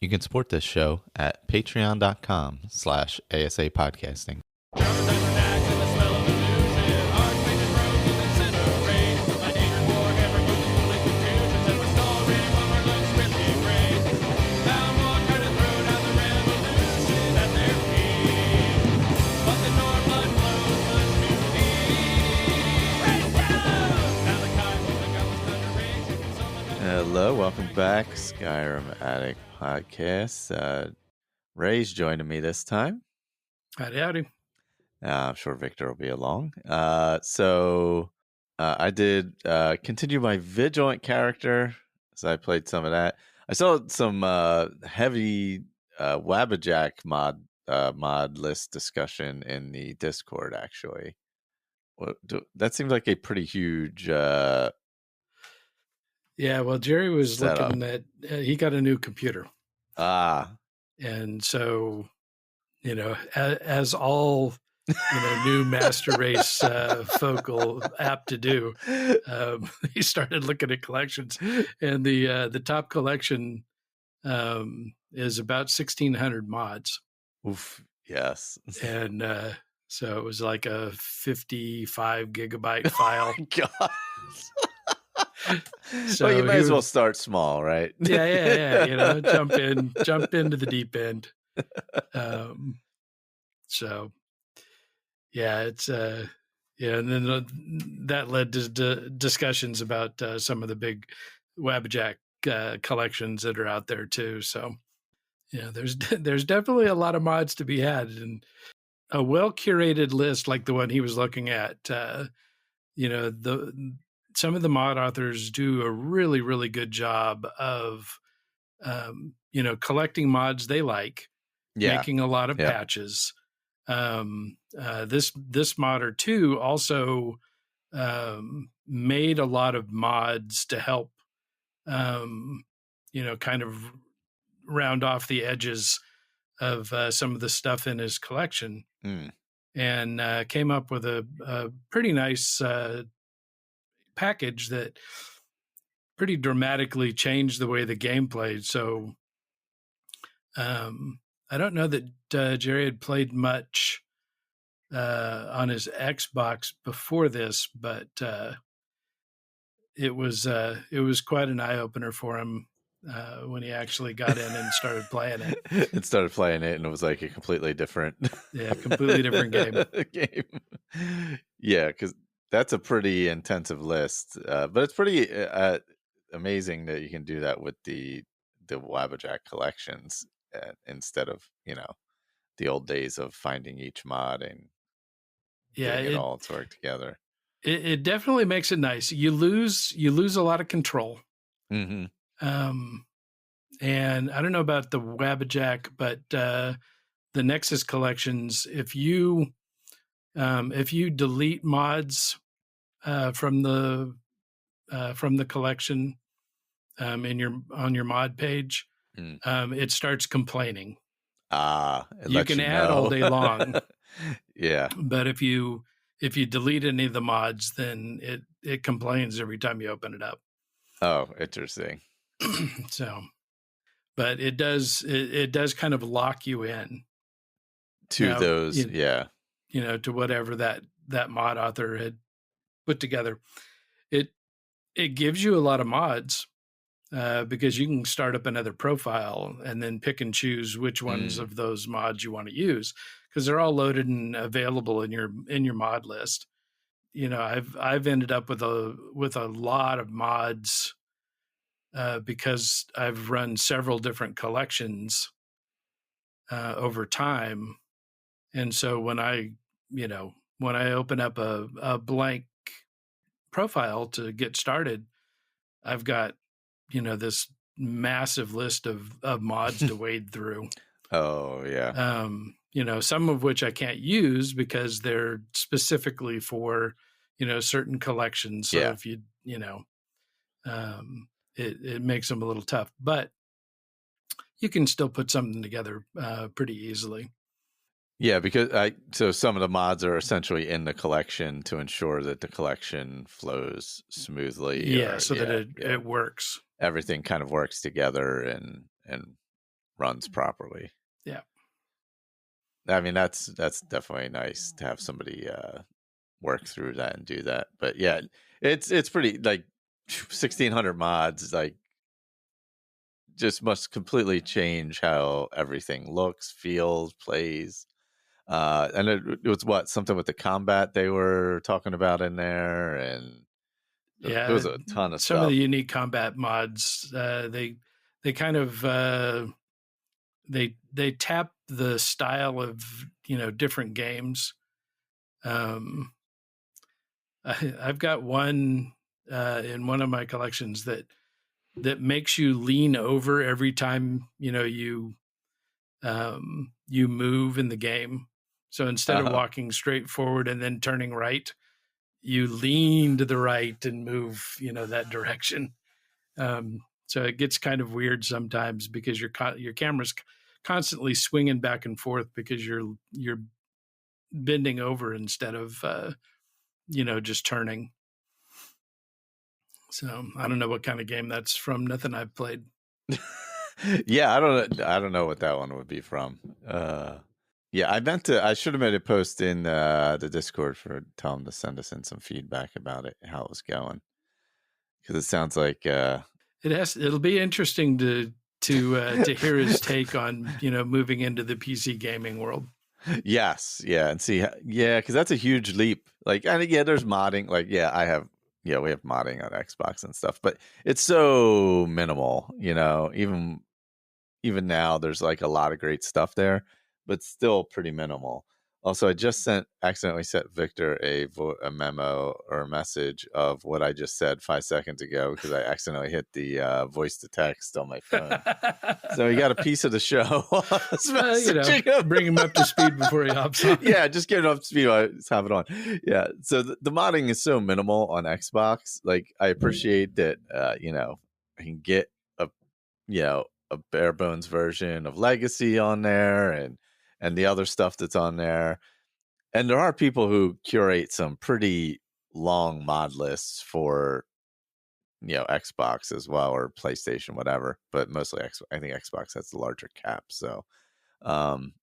You can support this show at patreon.com/ASAPodcasting. Hello, welcome back, Skyrim Addict podcast. Ray's joining me this time. Howdy. I'm sure Victor will be along. So I did continue my Vigilant character, so I played some of that. I saw some heavy Wabbajack mod list discussion in the Discord, actually. That seems like a pretty huge Yeah, well, Jerry was setup. looking at, he got a new computer. And so, as all, new master race folk will apt to do, he started looking at collections. And the top collection is about 1,600 mods. Oof, yes. And so it was like a 55 gigabyte file. Oh, God. So well, you may as well start small, right? Yeah. Jump into the deep end. So yeah, it's and then that led to discussions about some of the big Wabbajack collections that are out there too. So yeah, there's definitely a lot of mods to be had, and a well curated list like the one he was looking at. Some of the mod authors do a really, really good job of, collecting mods they like, making a lot of patches. This modder too also made a lot of mods to help, kind of round off the edges of some of the stuff in his collection, and came up with a pretty nice package that pretty dramatically changed the way the game played. So I don't know that Jerry had played much on his Xbox before this, but it was quite an eye opener for him when he actually got in and started playing it. And it was like a completely different game. Yeah, because that's a pretty intensive list, but it's pretty amazing that you can do that with the Wabbajack collections instead of the old days of finding each mod and getting it all to work together. It definitely makes it nice. You lose a lot of control. Mm-hmm. And I don't know about the Wabbajack, but the Nexus collections, if you delete mods from the collection on your mod page, it starts complaining. You can add all day long. Yeah, but if you delete any of the mods, then it complains every time you open it up. Oh, interesting. So, but it does kind of lock you in to those, to whatever that mod author had put together. It gives you a lot of mods because you can start up another profile and then pick and choose which ones of those mods you want to use, because they're all loaded and available in your mod list. I've ended up with a lot of mods because I've run several different collections over time. And so when I open up a blank profile to get started, I've got, this massive list of mods to wade through. Oh yeah. Some of which I can't use because they're specifically for, certain collections. So if it makes them a little tough, but you can still put something together pretty easily. Yeah, because so some of the mods are essentially in the collection to ensure that the collection flows smoothly. So that it works. Everything kind of works together and runs properly. Yeah. I mean, that's definitely nice to have somebody work through that and do that. But yeah, it's pretty like 1,600 mods, like just must completely change how everything looks, feels, plays. And it was what, something with the combat they were talking about in there, and it Yeah. was a ton of Some of stuff. the unique combat mods, they kind of they tap the style of different games. I've got one in one of my collections that makes you lean over every time you move in the game. So instead of Uh, walking straight forward and then turning right, you lean to the right and move that direction. So it gets kind of weird sometimes because your camera's constantly swinging back and forth because you're bending over instead of just turning. So I don't know what kind of game that's from. Nothing I've played. yeah, I don't know what that one would be from. Yeah, I should have made a post in the Discord for tell them to send us in some feedback about it, how it was going, because it sounds like It'll be interesting to hear his take on moving into the PC gaming world. yes, yeah, and see, yeah, because that's a huge leap. Like, and yeah, there's modding. Like, yeah, we have modding on Xbox and stuff, but it's so minimal. Even now, there's like a lot of great stuff there, but still pretty minimal. Also, I just accidentally sent Victor a memo or a message of what I just said 5 seconds ago because I accidentally hit the voice to text on my phone. So he got a piece of the show. Bring him up to speed before he hops on. Yeah, just get it up to speed while I have it on. Yeah, so the modding is so minimal on Xbox. Like, I appreciate that. I can get a bare bones version of Legacy on there, and the other stuff that's on there. And there are people who curate some pretty long mod lists for Xbox as well, or PlayStation, whatever. But mostly I think Xbox has the larger cap. So, um,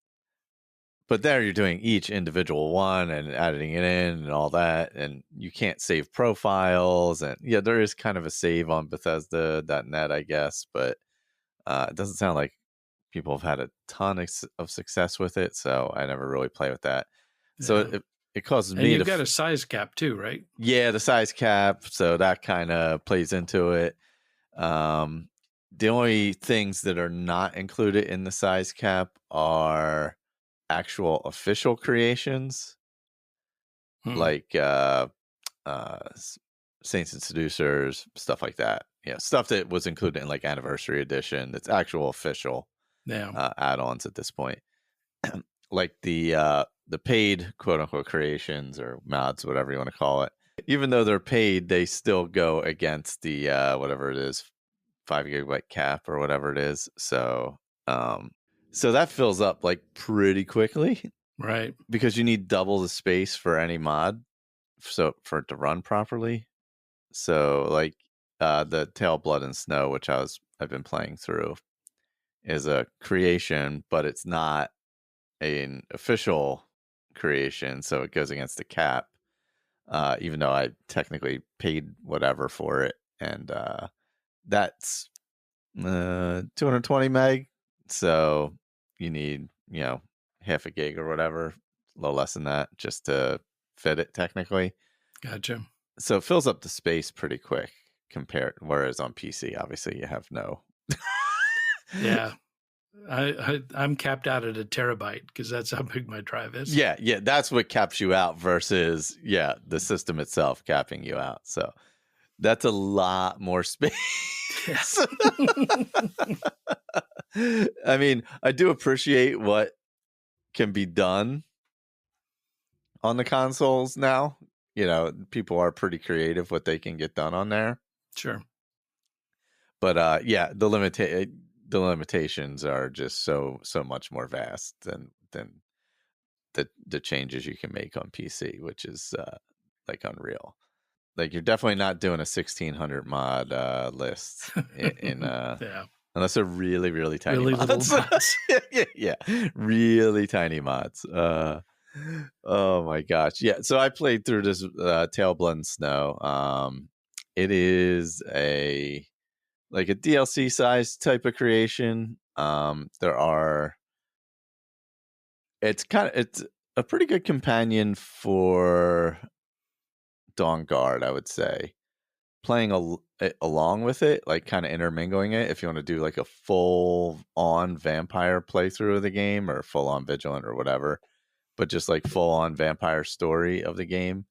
but there you're doing each individual one and adding it in and all that, and you can't save profiles. And yeah, there is kind of a save on Bethesda.net, I guess, but it doesn't sound like people have had a ton of success with it, so I never really play with that. So Yeah. it causes And me you've to got a size cap too, right? yeah, the size cap, so that kind of plays into it. The only things that are not included in the size cap are actual official creations, like Saints and Seducers, stuff like that. Yeah, stuff that was included in like Anniversary Edition. That's actual official Yeah. add-ons at this point. Like the paid quote unquote creations or mods, whatever you want to call it. Even though they're paid, they still go against the whatever it is, 5 GB cap or whatever it is. So that fills up like pretty quickly Right. because you need double the space for any mod, so for it to run properly. So like the Tail, Blood and Snow, which I've been playing through, is a creation, but it's not an official creation, so it goes against the cap. Even though I technically paid whatever for it, and that's 220 meg, so you need half a gig or whatever, a little less than that, just to fit it technically. Gotcha. So it fills up the space pretty quick whereas on PC, obviously, you have no. Yeah. I'm capped out at a terabyte because that's how big my drive is. Yeah, that's what caps you out versus the system itself capping you out. So that's a lot more space. Yeah. I mean, I do appreciate what can be done on the consoles now. People are pretty creative what they can get done on there. Sure. But the limitations are just so much more vast than the changes you can make on PC, which is like unreal. Like, you're definitely not doing a 1,600 mod list in Yeah. unless they're really, really tiny Really little mods. mods. Yeah, really tiny mods. Oh my gosh, yeah. So I played through this Tale of Blood and Snow. It is a DLC size type of creation. It's a pretty good companion for Dawn Guard, I would say. Playing along with it, like kind of intermingling it, if you want to do like a full on vampire playthrough of the game or full on vigilant or whatever, but just like full on vampire story of the game,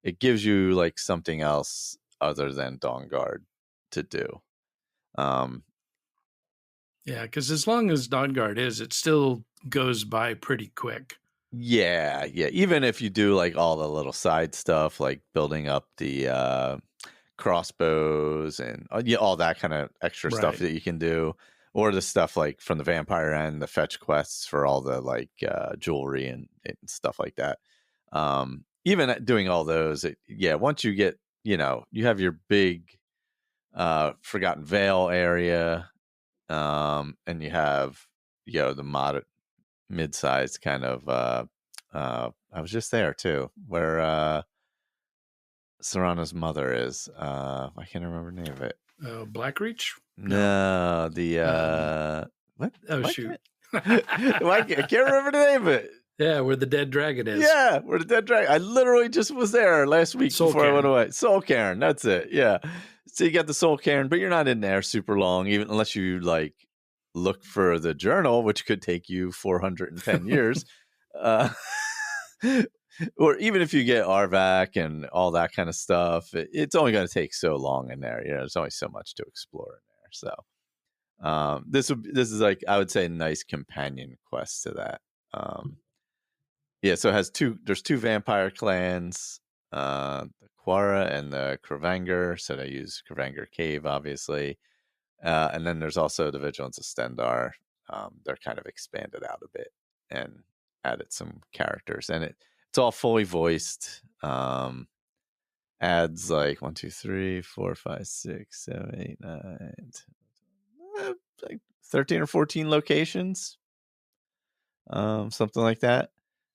it gives you like something else other than Dawn Guard to do. Yeah, because as long as Dawn Guard is, it still goes by pretty quick. Yeah. Even if you do like all the little side stuff, like building up the crossbows and all that kind of extra stuff that you can do, or the stuff like from the vampire end, the fetch quests for all the like jewelry and stuff like that. Even doing all those, once you get, you have your big Forgotten Vale area, and you have the mid-sized kind of I was just there too, where Serana's mother is. I can't remember the name of it. Blackreach? No, the what? Oh, shoot. I can't remember the name of it. Yeah, where the dead dragon is. Yeah, where the dead dragon. I literally just was there last week before I went away. Soul Cairn, that's it. Yeah. So you got the Soul Cairn, but you're not in there super long, even unless you like look for the journal, which could take you 410 years. Or even if you get Arvac and all that kind of stuff, it's only going to take so long in there. There's only so much to explore in there. So this is like, I would say, a nice companion quest to that. So it has there's two vampire clans, the Quara and the Kravanger. So they use Kravanger Cave, obviously. And then there's also the Vigilance of Stendar. They're kind of expanded out a bit and added some characters. And it's all fully voiced. Adds like 1, 2, 3, 4, 5, 6, 7, 8, 9, 10, like 13 or 14 locations. Something like that.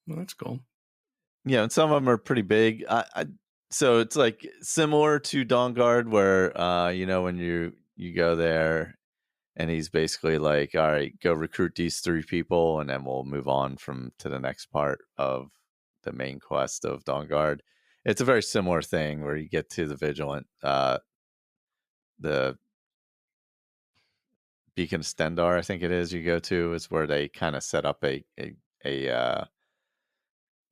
Well, that's cool. Yeah, and some of them are pretty big. So it's like similar to Dawn Guard, where when you go there, and he's basically like, all right, go recruit these 3 people, and then we'll move on to the next part of the main quest of Dawn Guard. It's a very similar thing where you get to the Vigilant, the Beacon of Stendar, I think it is. You go to is where they kind of set up a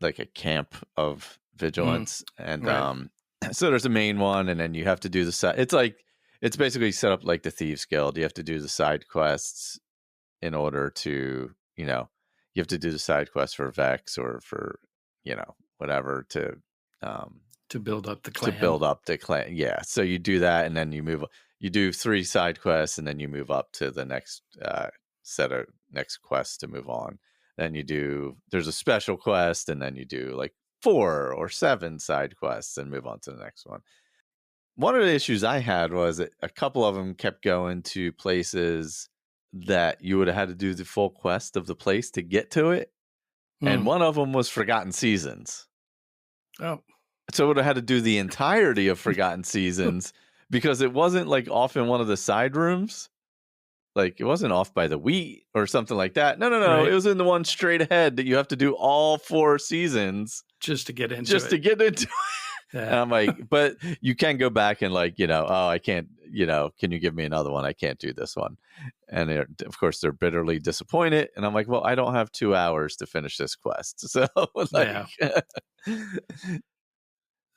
like a camp of vigilance, and so there's a main one, and then you have to do the side. It's basically set up like the Thieves Guild. You have to do the side quests in order to you have to do the side quests for Vex or for whatever to build up the clan. Yeah, so you do that, and then you do 3 side quests, and then you move up to the next set of next quests to move on. Then there's a special quest, and then you do like 4 or 7 side quests and move on to the next one. One of the issues I had was that a couple of them kept going to places that you would have had to do the full quest of the place to get to it. And one of them was Forgotten Seasons. Oh. So I would have had to do the entirety of Forgotten Seasons because it wasn't like off in one of the side rooms. Like it wasn't off by the wheat or something like that. No. Right. It was in the one straight ahead that you have to do all 4 seasons just to get into it. Yeah. And I'm like, but you can go back and like, I can't, can you give me another one? I can't do this one. And of course they're bitterly disappointed. And I'm like, well, I don't have 2 hours to finish this quest. So like,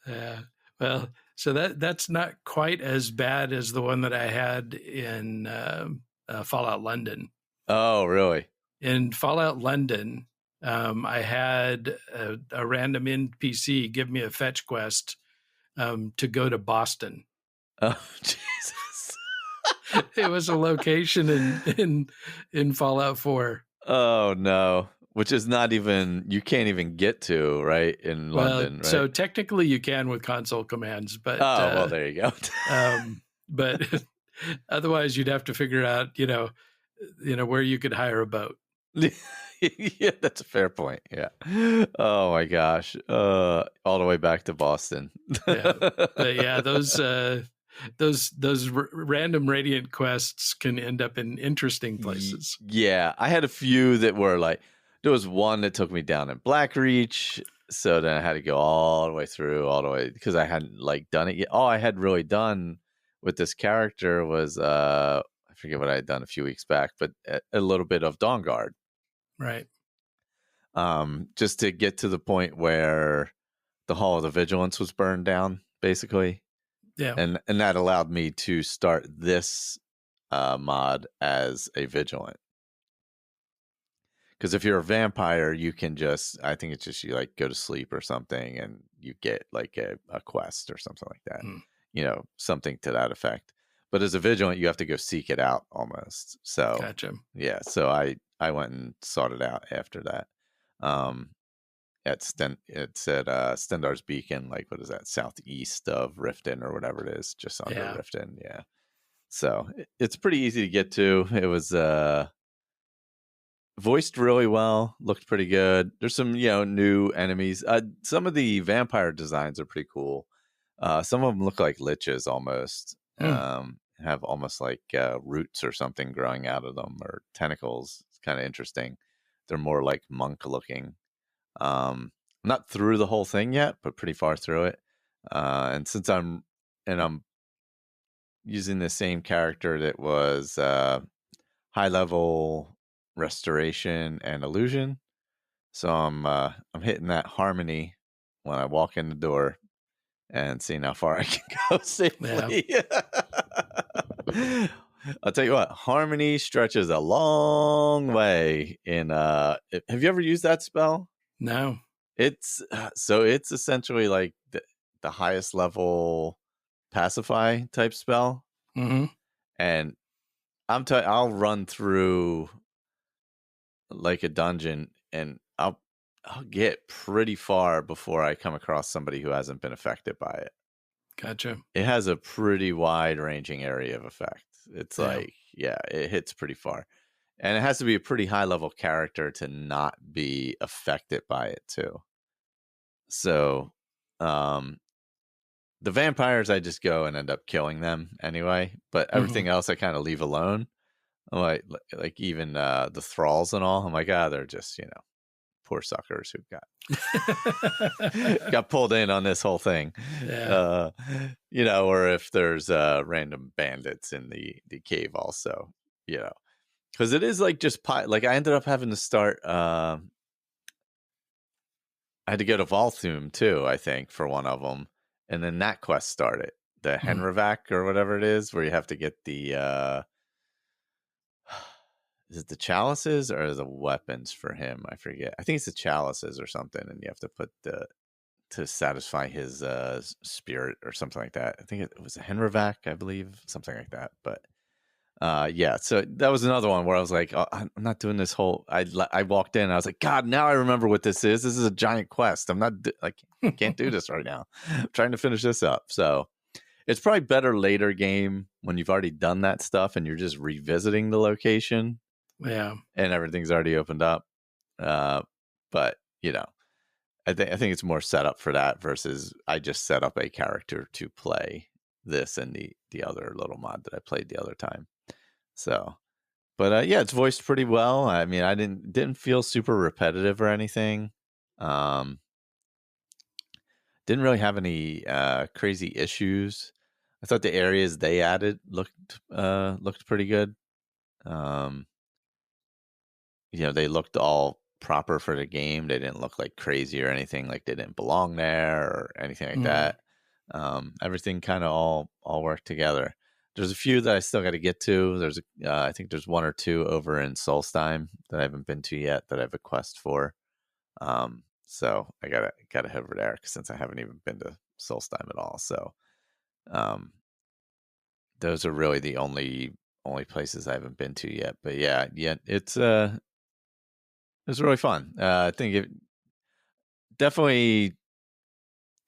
yeah. Well, so that's not quite as bad as the one that I had in Fallout London. Oh, really? In Fallout London, I had a random NPC give me a fetch quest to go to Boston. Oh, Jesus. It was a location in Fallout 4. Oh, no. Which is not even, you can't even get to, right, in London, right? So technically you can with console commands, but... well, there you go. but Otherwise, you'd have to figure out, where you could hire a boat. Yeah, that's a fair point. Yeah. Oh my gosh. All the way back to Boston. Yeah, but yeah, those random Radiant quests can end up in interesting places. Yeah, I had a few that were like, there was one that took me down in Blackreach, so then I had to go all the way through, all the way, because I hadn't like done it yet. All I had really done with this character was I forget what I had done a few weeks back, but a little bit of Dawn Guard. Right. Just to get to the point where the Hall of the Vigilance was burned down, basically. Yeah. And that allowed me to start this mod as a Vigilant. Because if you're a vampire, you can just, I think it's just you like go to sleep or something and you get like a quest or something like that. Something to that effect. But as a Vigilant, you have to go seek it out almost. So, Gotcha. Yeah. So I went and sought it out after that. It's at Stendar's Beacon, like what is that, southeast of Riften or whatever it is, just under Riften. Yeah. So it's pretty easy to get to. It was voiced really well, looked pretty good. There's some new enemies. Some of the vampire designs are pretty cool. Some of them look like liches almost. Have almost like roots or something growing out of them, or tentacles. It's kind of interesting. They're more like monk looking. Not through the whole thing yet, but pretty far through it. And since I'm using the same character that was high level restoration and illusion, so I'm hitting that harmony when I walk in the door and seeing how far I can go safely. Yeah. I'll tell you what, harmony stretches a long way in have you ever used that spell? No. It's it's essentially like the highest level pacify type spell. And I'll run through like a dungeon and I'll get pretty far before I come across somebody who hasn't been affected by it. Gotcha. It has a pretty wide ranging area of effect. It's like, it hits pretty far. And it has to be a pretty high level character to not be affected by it too. So, the vampires, I just go and end up killing them anyway, but everything else I kind of leave alone. Like even the thralls and all, I'm like, they're just, poor suckers who got pulled in on this whole thing. Yeah. Or if there's random bandits in the cave also, because it is like just like I ended up having to start I had to go to Volthoom too, I think, for one of them, and then that quest started, the Henrivak or whatever it is, where you have to get the is it the chalices or the weapons for him? I forget. I think it's the chalices or something, and you have to put to satisfy his spirit or something like that. I think it was a Henrivak, I believe, something like that. But so that was another one where I was like, I'm not doing this whole. I walked in, and I was like, God, now I remember what this is. This is a giant quest. I'm not like can't do this right now. I'm trying to finish this up. So it's probably better later game when you've already done that stuff and you're just revisiting the location. Yeah. And everything's already opened up. But I think it's more set up for that versus I just set up a character to play this and the other little mod that I played the other time. So, but it's voiced pretty well. I mean, I didn't feel super repetitive or anything. Didn't really have any crazy issues. I thought the areas they added looked pretty good. They looked all proper for the game. They didn't look like crazy or anything, like they didn't belong there or anything like that. Everything kind of all worked together. There's a few that I still got to get to. There's I think there's one or two over in Solstheim that I haven't been to yet that I have a quest for. So I gotta head over there since I haven't even been to Solstheim at all. So those are really the only places I haven't been to yet. But yeah, it's really fun. I think it definitely.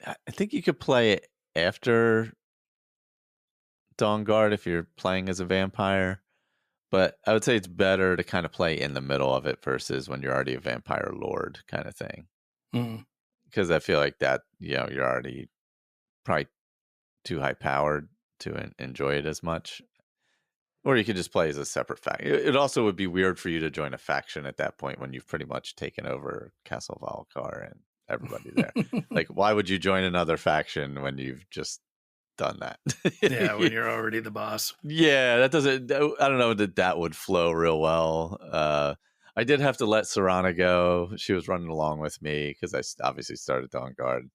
I think you could play it after Dawn Guard if you're playing as a vampire. But I would say it's better to kind of play in the middle of it versus when you're already a vampire lord kind of thing. Mm. Because I feel like that, you're already probably too high powered to enjoy it as much. Or you could just play as a separate faction. It also would be weird for you to join a faction at that point when you've pretty much taken over Castle Valkar and everybody there. Like, why would you join another faction when you've just done that? Yeah, when you're already the boss. Yeah, that doesn't. I don't know that would flow real well. I did have to let Serana go. She was running along with me because obviously started Dawn Guard,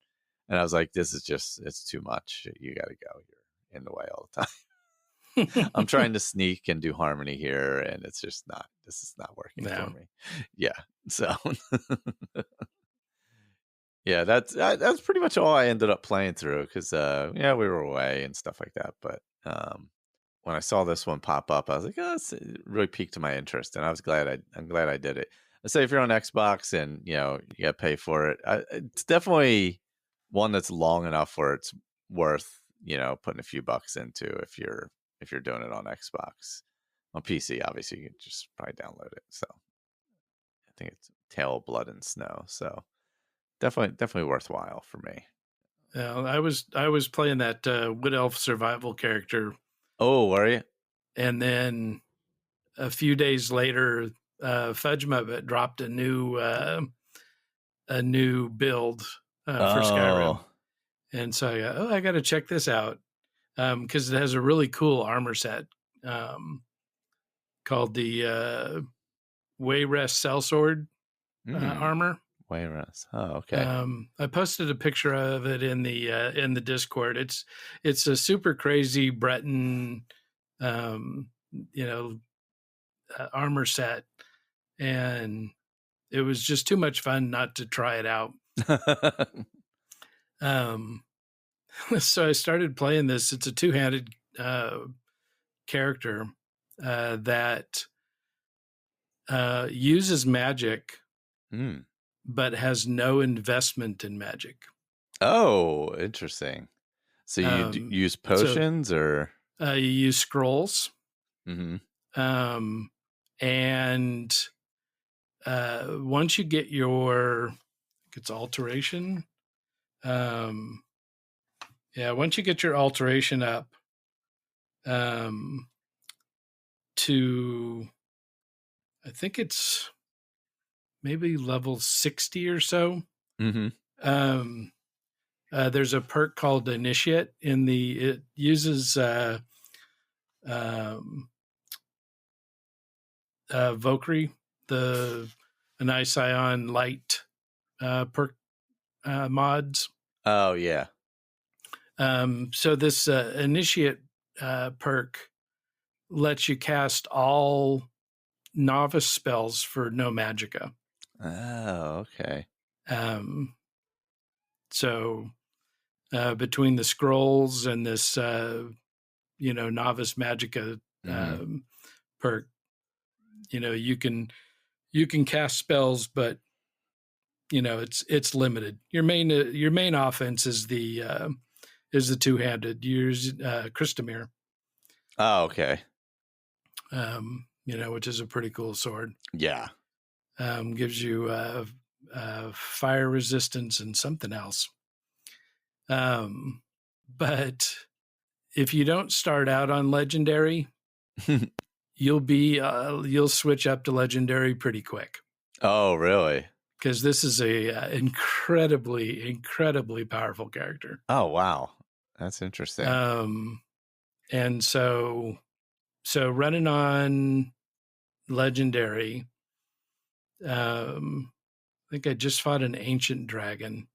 and I was like, "This is it's too much. You got to go. You're in the way all the time." I'm trying to sneak and do harmony here, and it's just not. This is not working for me. Yeah, so yeah, that's pretty much all I ended up playing through because we were away and stuff like that. But when I saw this one pop up, I was like, it really piqued my interest, and I'm glad I did it. I say if you're on Xbox and you got to pay for it, it's definitely one that's long enough where it's worth putting a few bucks into if you're doing it on Xbox. On PC, obviously, you can just probably download it. So I think it's Tale of Blood and Snow. So definitely worthwhile for me. I was playing that Wood Elf survival character. Oh, were you? And then a few days later, Fudge Muppet dropped a new build for Skyrim. And so I got to check this out because it has a really cool armor set called the Wayrest Sellsword armor. Wayrest. Oh, okay. I posted a picture of it in the Discord. It's a super crazy Breton, armor set, and it was just too much fun not to try it out. So I started playing this. It's a two-handed character that uses magic, but has no investment in magic. Oh, interesting. So you use potions or? You use scrolls. Mm-hmm. And once you get it's alteration. Once you get your alteration up to, I think it's maybe level 60 or so. Mm-hmm. There's a perk called Initiate it uses Valkyrie, the Anision light perk mods. Oh yeah. So this Initiate perk lets you cast all novice spells for no magicka. Oh, okay. So between the scrolls and this novice magicka perk, you can cast spells, but it's limited. Your main offense is the two-handed. You use Christamir. Oh, okay. Which is a pretty cool sword. Yeah. Gives you fire resistance and something else. But if you don't start out on legendary, you'll switch up to legendary pretty quick. Oh, really? Because this is a incredibly, incredibly powerful character. Oh, wow. That's interesting. And so running on legendary, I think I just fought an ancient dragon.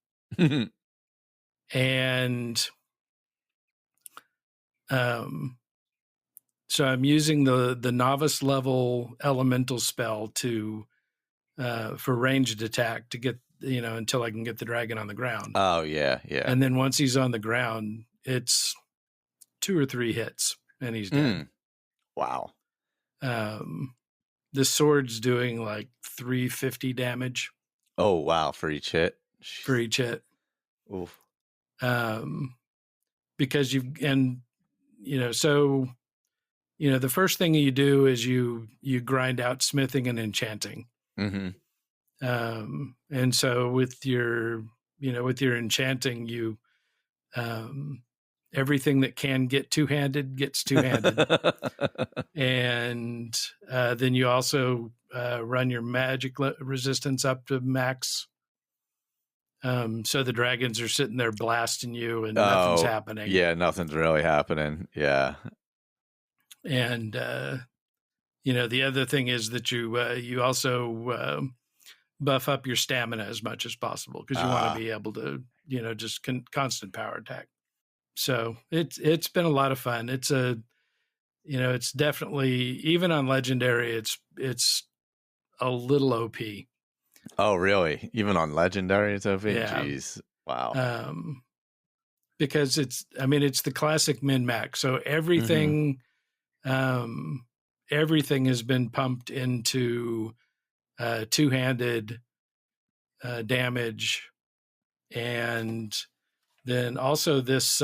And so I'm using the novice level elemental spell for ranged attack to get until I can get the dragon on the ground. Oh yeah. And then once he's on the ground, it's 2 or 3 hits and he's dead. Wow. The sword's doing like 350 damage. Oh wow, for each hit. Oof. Because so the first thing you do is you grind out smithing and enchanting. Mm-hmm. And so with your enchanting, you everything that can get two-handed gets two-handed. And then you also run your magic resistance up to max. So the dragons are sitting there blasting you and nothing's happening. Yeah, nothing's really happening. Yeah. And the other thing is that you also buff up your stamina as much as possible, because you want to be able to just constant power attack. So it's been a lot of fun. It's it's definitely, even on legendary, it's a little OP. Oh, really? Even on legendary, it's OP? Yeah. Jeez. Wow. Because it's the classic min-max. So everything, everything has been pumped into two-handed damage. And then also this,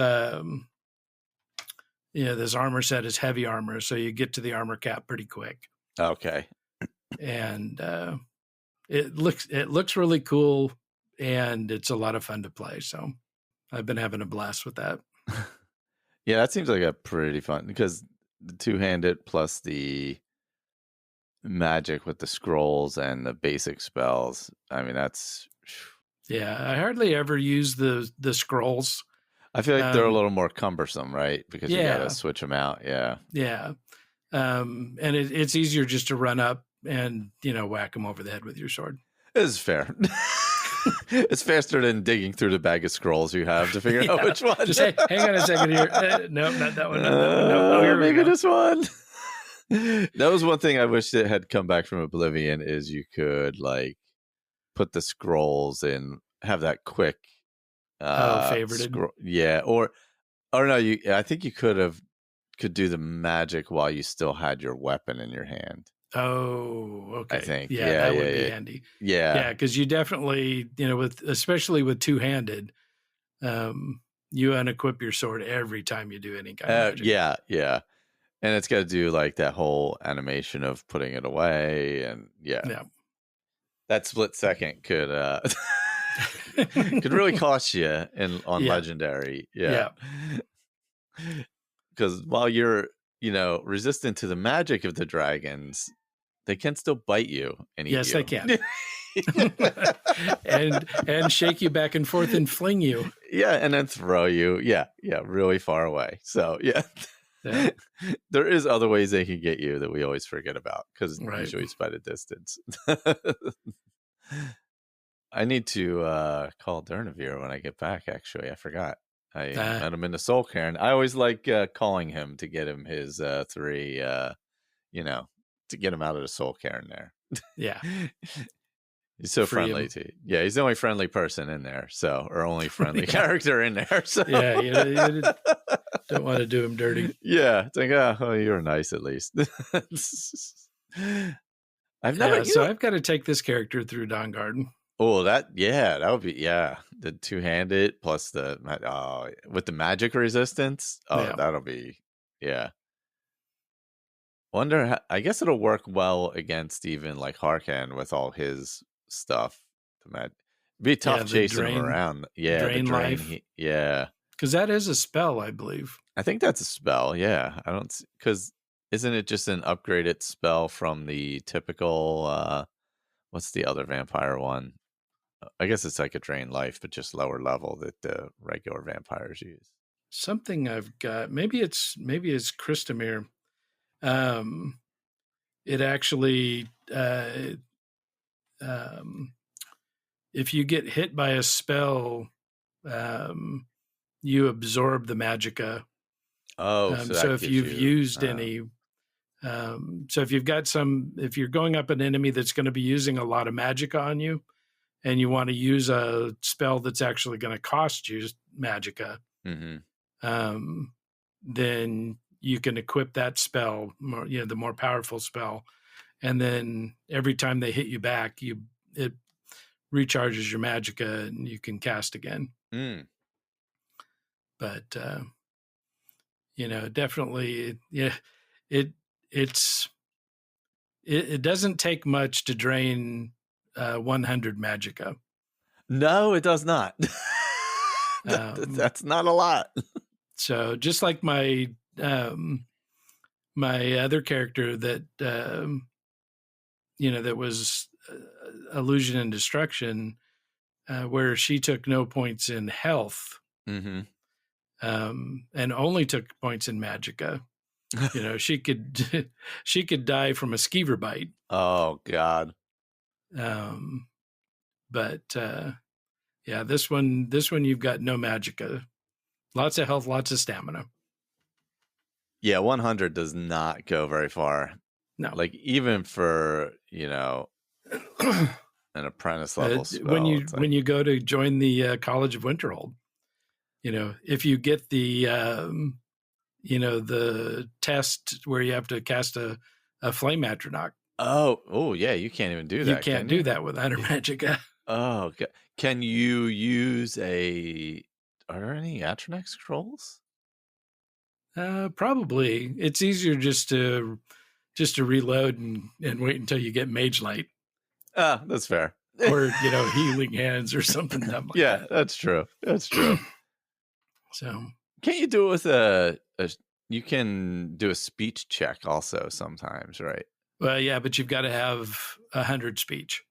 this armor set is heavy armor. So you get to the armor cap pretty quick. Okay. And it looks really cool, and it's a lot of fun to play. So I've been having a blast with that. Yeah, that seems like a pretty fun, because the two-handed plus the magic with the scrolls and the basic spells. I mean, that's... Yeah, I hardly ever use the scrolls. I feel like they're a little more cumbersome, right? Because you got to switch them out. Yeah. Yeah. And it's easier just to run up and, whack them over the head with your sword. This is fair. It's faster than digging through the bag of scrolls you have to figure out which one. Just hang on a second here. No, not that one. Not that one. No, here maybe this one. That was one thing I wish that had come back from Oblivion, is you could put the scrolls in, have that quick favorited. Yeah, or no, I think you could do the magic while you still had your weapon in your hand. Oh, okay. I think. Yeah, that would be handy. Yeah, because you definitely, especially with two-handed, you unequip your sword every time you do any kind of magic. Yeah. And it's got to do that whole animation of putting it away, and that split second could could really cost you on legendary. Yeah. Because while you're resistant to the magic of the dragons, they can still bite you and eat you. Yes, they can. and shake you back and forth and fling you. Yeah, and then throw you. Yeah, really far away. So yeah. There is other ways they can get you that we always forget about, because usually it's by the distance. I need to call Durnavir when I get back. Actually, I forgot. I met him in the Soul Cairn. I always like calling him to get him his 3, to get him out of the Soul Cairn there. Yeah. He's so friendly to you. Yeah, he's the only friendly person in there, or only friendly character in there. So yeah, you don't want to do him dirty. Yeah, it's like, oh, you're nice at least. I've never. I've got to take this character through Dawn Garden. Oh, that would be the two-handed plus the with the magic resistance. Oh, that'll be Wonder how, I guess it'll work well against even Harkan with all his stuff. Be tough chasing him around. Yeah, drain life. Because that is a spell, I believe. I think that's a spell. Yeah, I don't, because isn't it just an upgraded spell from the typical? What's the other vampire one? I guess it's like a drain life, but just lower level that the regular vampires use. Something I've got. Maybe it's Christamir. It actually, if you get hit by a spell, you absorb the magicka. Oh, so if you've used any, so if if you're going up an enemy that's going to be using a lot of magicka on you, and you want to use a spell that's actually going to cost you magicka, then you can equip that spell, the more powerful spell, and then every time they hit you back, it recharges your magicka and you can cast again. But definitely, yeah, it it's it doesn't take much to drain 100 magicka. No, it does not. That's not a lot. So just like my my other character that that was illusion and destruction, where she took no points in health, Mm-hmm. and only took points in magicka. She could she could die from a skeever bite. Oh God. But yeah, this one you've got no magicka, lots of health, lots of stamina. Yeah, 100 does not go very far. No, like even for an apprentice level spell. When you go to join the College of Winterhold, if you get the the test where you have to cast a flame atronach. Oh yeah, you can't even do that. You can't do that without her magicka. Oh, okay. Can you use are there any atronach scrolls? Probably. It's easier just to reload and wait until you get Mage Light. That's fair. Or, Healing Hands or something dumb like that. That's true. That's true. So can't you do it with you can do a speech check also sometimes, right? Well, yeah, but you've got to have 100 speech.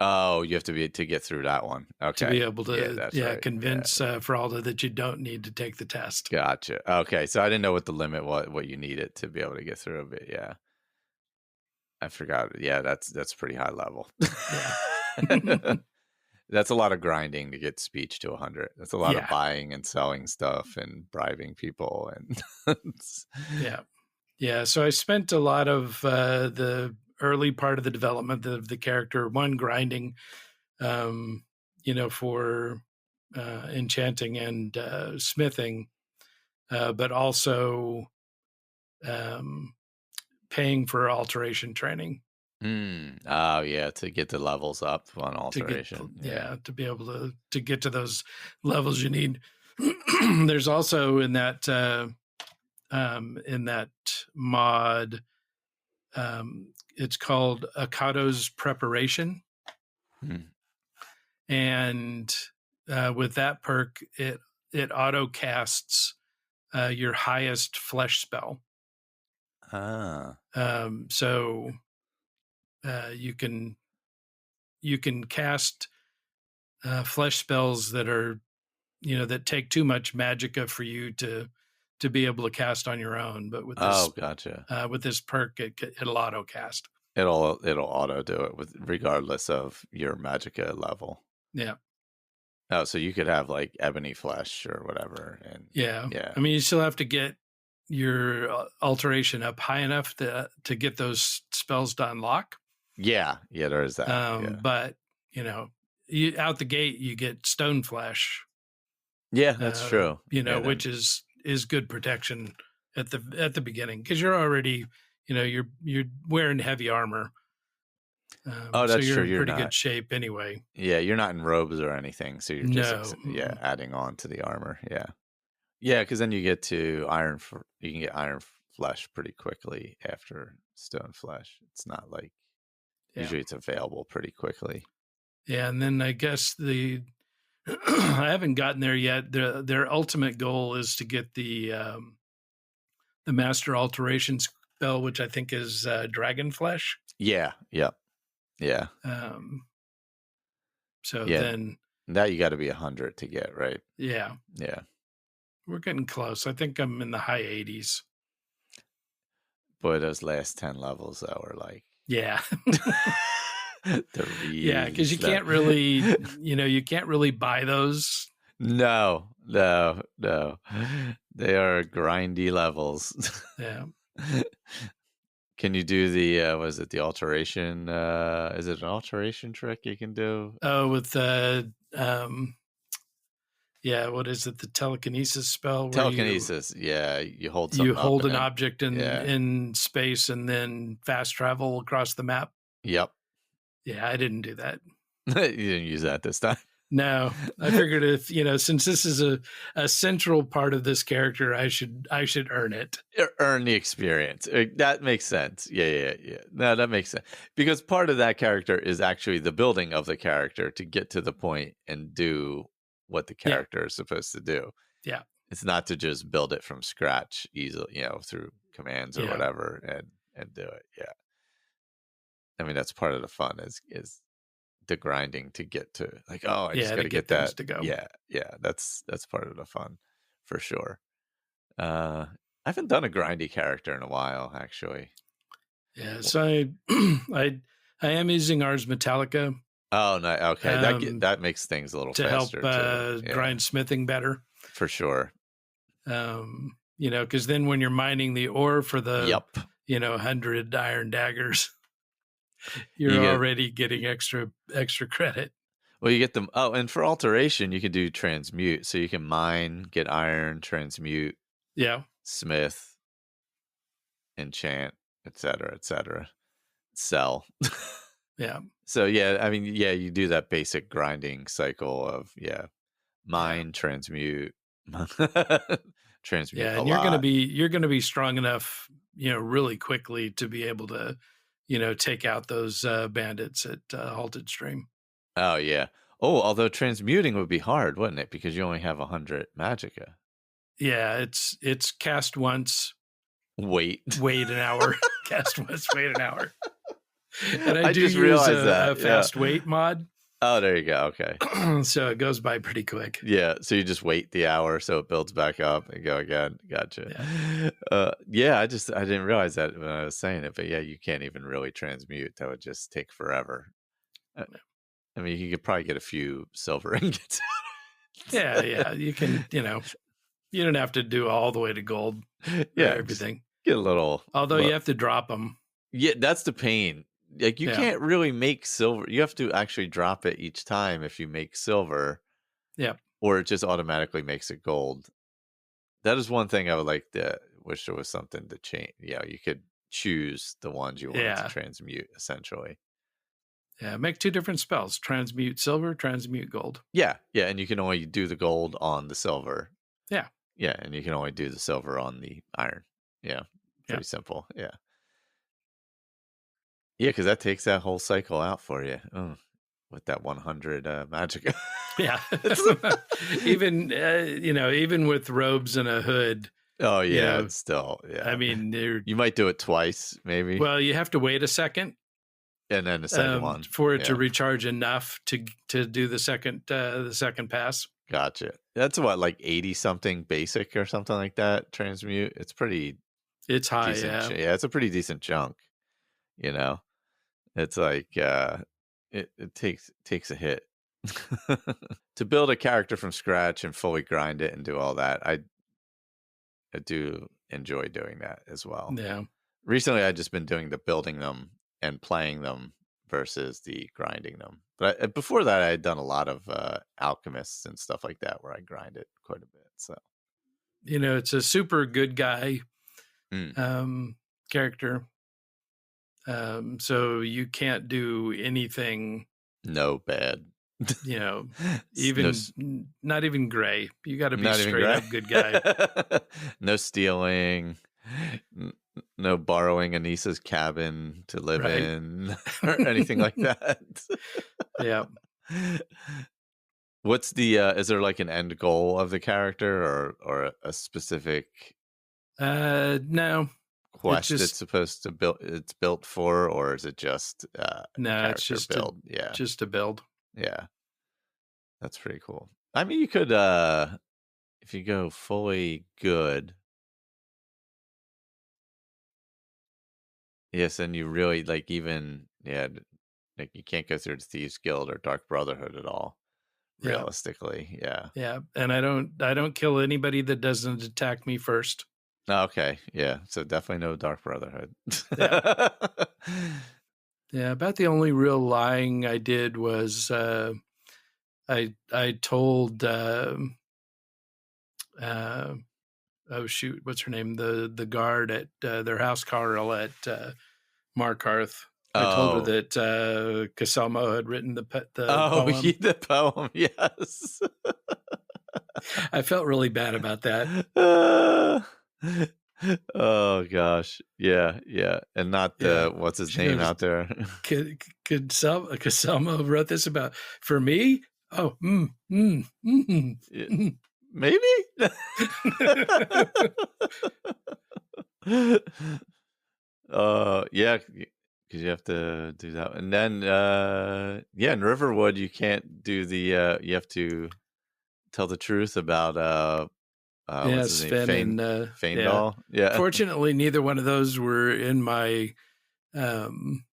Oh, you have to get through that one. Okay. To be able to right. convince Feralda that you don't need to take the test. Gotcha. Okay. So I didn't know what the limit was, what you needed to be able to get through it. Yeah. I forgot. Yeah, that's pretty high level. Yeah. That's a lot of grinding to get speech to 100. That's a lot of buying and selling stuff and bribing people and yeah. So I spent a lot of the early part of the development of the character, one grinding, for enchanting and smithing, but also paying for alteration training. Oh yeah, to get the levels up on alteration. To be able to get to those levels you need. There's also in that mod, it's called Akado's Preparation. And with that perk, it auto casts your highest flesh spell. So you can cast flesh spells that are that take too much magicka for you to be able to cast on your own. But with this, gotcha. With this perk, it'll auto cast. It'll auto do it regardless of your magicka level. Yeah. Oh, so you could have like ebony flesh or whatever, and yeah. I mean, you still have to get your alteration up high enough to get those spells to unlock. Yeah, there is that. But you out the gate you get stone flesh. Yeah, that's true. Which is good protection at the beginning because you're already you're wearing heavy armor. That's so you're true. in You're pretty good shape anyway. Yeah, you're not in robes or anything, so you're just adding on to the armor. Yeah, because then you get to you can get iron flesh pretty quickly after stone flesh. It's not like usually it's available pretty quickly. Yeah, and then I guess I haven't gotten there yet. Their ultimate goal is to get the master alteration spell, which I think is dragon flesh. Yeah. Then that you got to be 100 to get, right? Yeah. We're getting close. I think I'm in the high 80s. Boy, those last 10 levels though are like because you can't really you can't really buy those. No. They are grindy levels. Yeah. Can you do the was it the alteration is it an alteration trick you can do? Oh, with what is it? The telekinesis spell? Telekinesis. You hold an object in space and then fast travel across the map. Yep. Yeah, I didn't do that. You didn't use that this time. No, I figured if, since this is a central part of this character, I should earn it. Earn the experience. That makes sense. Yeah. No, that makes sense. Because part of that character is actually the building of the character to get to the point and do what the Yeah. character is supposed to do. Yeah. It's not to just build it from scratch easily, through commands or Yeah. whatever and do it. Yeah. I mean, that's part of the fun is the grinding to get to like, oh, I just Yeah. got To to get get things that. to go. Yeah. That's part of the fun for sure. I haven't done a grindy character in a while, actually. Yeah. So I am using Ars Metallica. Oh, no, okay. That makes things a little to help faster too. Yeah, grind smithing better. for sure. Because then when you're mining the ore for the Yep. 100 iron daggers, You you're get already getting extra credit. well, you get them. Oh, and for alteration, you can do transmute, so you can mine, get iron, transmute, Yeah. smith, enchant, etc. Sell. Yeah. So yeah, I mean, yeah, you do that basic grinding cycle of mine, transmute, transmute Yeah. a And lot. you're gonna be strong enough, really quickly to be able to, take out those bandits at Halted Stream. Oh yeah. Oh, although transmuting would be hard, wouldn't it? Because you only have 100 magicka. Yeah, it's cast once, Wait. wait an hour. Cast once, wait an hour. And I I do just use realized that. a fast wait mod. Oh, there you go. Okay. So it goes by pretty quick. Yeah. So you just wait the hour so it builds back up and go again. Gotcha. Yeah. I didn't realize that when I was saying it, but yeah, you can't even really transmute. That would just take forever. Uh, I mean, you could probably get a few silver ingots. Yeah. You can, you don't have to do all the way to gold for everything. Get a little. Although you have to drop them. Yeah, that's the pain. Like you Yeah. can't really make silver. You have to actually drop it each time if you make silver. Yeah. Or it just automatically makes it gold. That is one thing I would like to wish there was something to change. Yeah, you could choose the ones you wanted to transmute, essentially. Yeah, make 2 different spells: transmute silver, transmute gold. Yeah, and you can only do the gold on the silver. Yeah. Yeah, and you can only do the silver on the iron. Yeah, pretty simple. Yeah. Yeah, because that takes that whole cycle out for you. Oh, with that 100 magic. Yeah. Even, even with robes and a hood. Oh, yeah, it's still, yeah. I mean, you might do it twice, maybe. Well, you have to wait a second. And then the second one. For it to recharge enough to do the second pass. Gotcha. That's what, like 80 something basic or something like that, transmute. It's pretty. It's high, decent, yeah. It's a pretty decent chunk. It's like it takes a hit to build a character from scratch and fully grind it and do all that. I do enjoy doing that as well. Yeah. Recently, I've just been doing the building them and playing them versus the grinding them. But before that, I had done a lot of alchemists and stuff like that where I grinded quite a bit. So, it's a super good guy character. So you can't do anything. No bad. Even not even gray. You got to be straight up good guy. No stealing. No borrowing Anissa's cabin to live in or anything like that. Yeah. What's the is there like an end goal of the character or a specific no quest it's supposed to build it's built for, or is it just no, it's just build? Just a build. Yeah. That's pretty cool. I mean, you could if you go fully good. Yes, and you really like even like you can't go through the Thieves Guild or Dark Brotherhood at all. Realistically, yeah. Yeah, and I don't kill anybody that doesn't attack me first. Okay, yeah. So definitely no Dark Brotherhood. Yeah, about the only real lying I did was I told oh shoot, what's her name? The guard at their house Carl at Markarth. I told her Oh. that Caselmo had written the Oh, poem. the poem, yes. I felt really bad about that. Oh gosh. Yeah, yeah. And not Yeah. the what's his She name goes, out there? Caselmo wrote this about for me? Oh, Yeah, mm. maybe? Yeah, because you have to do that. And then yeah, in Riverwood you can't do the you have to tell the truth about Yeah, what's his name? Sven and yeah. Feindall. Yeah. Fortunately, neither one of those were in my um,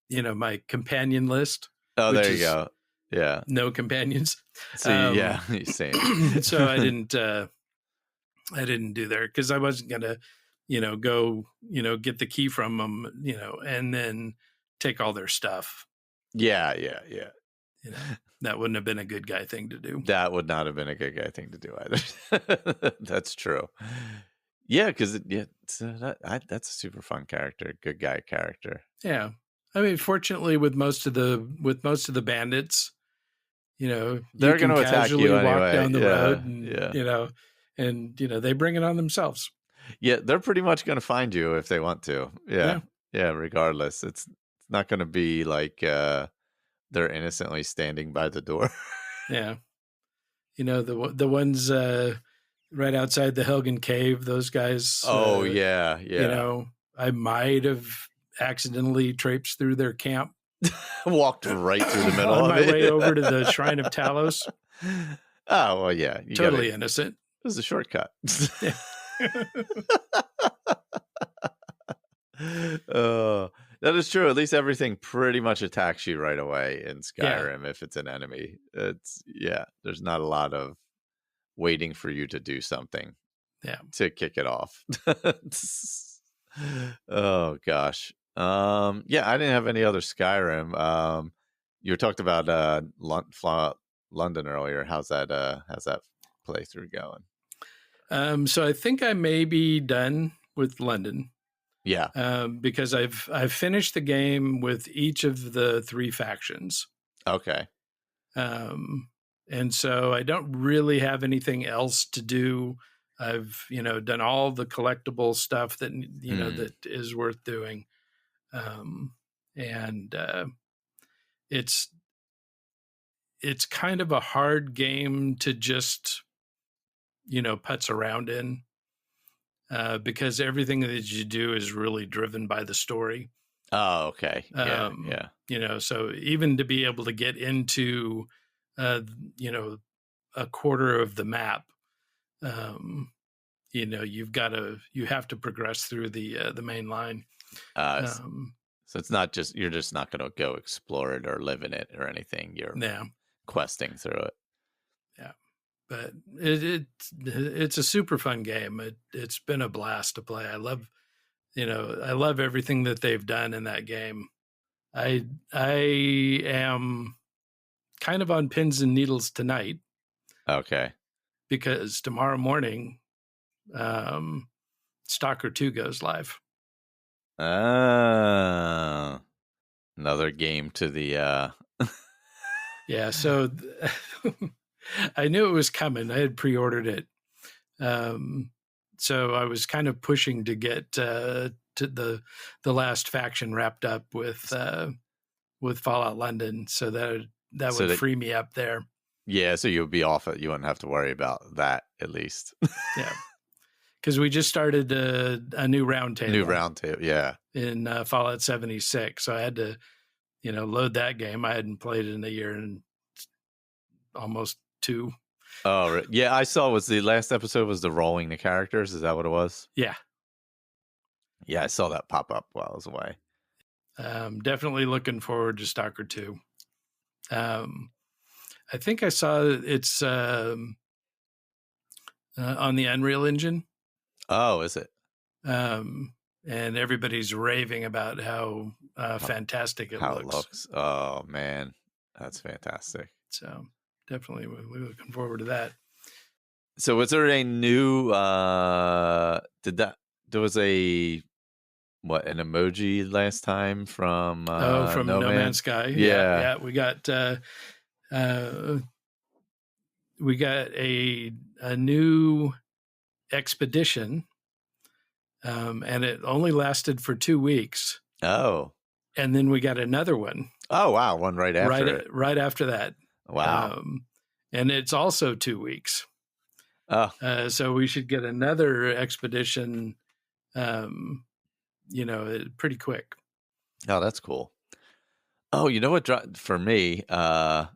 my companion list, Oh, which there you is go. Yeah. no companions. So yeah, same. So I didn't do there because I wasn't gonna, go, get the key from them, and then take all their stuff. Yeah, yeah, yeah. That wouldn't have been a good guy thing to do. That would not have been a good guy thing to do either. That's true. Yeah, because that's a super fun character, good guy character. Yeah, I mean, fortunately, with most of the bandits, you They're going can to attack casually you walk anyway. down the road Yeah, and yeah, they bring it on themselves. yeah. They're pretty much going to find you if they want to. Yeah, Yeah, yeah. Regardless, it's not going to be like they're innocently standing by the door. yeah. The ones right outside the Helgen Cave. Those guys. Oh yeah, yeah. I might have accidentally traipsed through their camp Walked right through the middle on of my way it. over to the Shrine of Talos. Oh well, yeah. You got Totally it. innocent. It was a shortcut. Yeah. That is true. At least everything pretty much attacks you right away in Yeah. Skyrim if it's an enemy. There's not a lot of waiting for you to do something Yeah. to kick it off. Oh gosh. Yeah, I didn't have any other Skyrim. You talked about London earlier. How's that playthrough going? So I think I may be done with London. Yeah. Because I've finished the game with each of the 3 factions. Okay. And so I don't really have anything else to do. I've done all the collectible stuff that that is worth doing, and it's kind of a hard game to just putz around in. Because everything that you do is really driven by the story. Oh, okay. Yeah. So even to be able to get into, a quarter of the map, you have to progress through the main line. So it's not just you're just not going to go explore it or live in it or anything. You're questing through it. Yeah. But it's a super fun game. It's been a blast to play. I love everything that they've done in that game. I am kind of on pins and needles tonight. Okay. Because tomorrow morning, Stalker 2 goes live. Another game to the Yeah, so I knew it was coming. I had pre-ordered it. So I was kind of pushing to get to the last faction wrapped up with Fallout London, so that would free me up there. Yeah, so you'll be off it. You wouldn't have to worry about that at least. Yeah, because we just started a new roundtable. Yeah. In Fallout 76, so I had to load that game. I hadn't played it in a year and almost 2. Oh, yeah. I saw was the last episode was the rolling the characters. Is that what it was? Yeah. Yeah, I saw that pop up while I was away. Definitely looking forward to Stalker 2. I think I saw it's on the Unreal Engine. Oh, is it? And everybody's raving about how fantastic it looks. Oh man, that's fantastic. So definitely we're looking forward to that. So was there a new there was a an emoji last time from from No No Man. Man's Sky. Yeah. Yeah. We got a new expedition, and it only lasted for 2 weeks. Oh. And then we got another one. Oh wow, one right after it. Right after that. Wow. And it's also 2 weeks. Oh. So we should get another expedition, pretty quick. Oh, that's cool. Oh, you know what for me, the